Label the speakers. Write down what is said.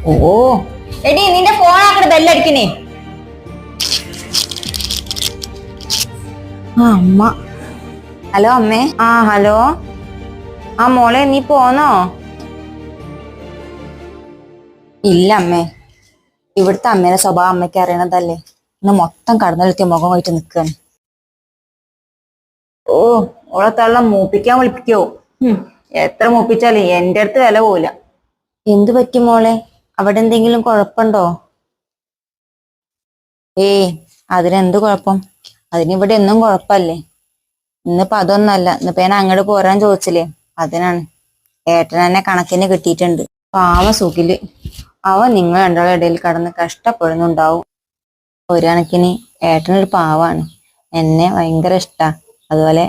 Speaker 1: ഓ എടി നിന്റെ ഫോൺ ആക്കടെ ബെല്ലടിക്കണേ. ആ അമ്മ. ഹലോ അമ്മേ. ആ ഹലോ. ആ മോളെ നീ പോന്നോ? ഇല്ല അമ്മേ, ഇവിടുത്തെ അമ്മേടെ സ്വഭാവം അമ്മയ്ക്ക് അറിയണതല്ലേ. ഇന്ന് മൊത്തം കടന്നെടുത്തിയ മുഖം പോയിട്ട് നിൽക്കാണ്. ഓ ഓളെ തള്ള മൂപ്പിക്കാൻ വിളിപ്പിക്കോ. എത്ര മൂപ്പിച്ചാലേ എന്റെ അടുത്ത് വില പോവില്ല. എന്തു പറ്റി മോളെ? അവിടെ എന്തെങ്കിലും കുഴപ്പമുണ്ടോ? ഏയ് അതിനെന്ത് കുഴപ്പം? അതിനിവിടെ എന്നും കുഴപ്പല്ലേ. ഇന്നിപ്പോ അതൊന്നല്ല, ഇന്നിപ്പോ ഞാൻ അങ്ങോട്ട് പോരാൻ ചോദിച്ചില്ലേ, അതിനാണ്. ഏട്ടനെന്നെ കണക്കിന് കിട്ടിയിട്ടുണ്ട്. പാവ സുഖില് അവൻ നിങ്ങൾ രണ്ടാളുടെ ഇടയിൽ കടന്ന് കഷ്ടപ്പെടുന്നുണ്ടാവും. ഒരു കണക്കിന് ഏട്ടനൊരു പാവാണ്. എന്നെ ഭയങ്കര ഇഷ്ടാ. അതുപോലെ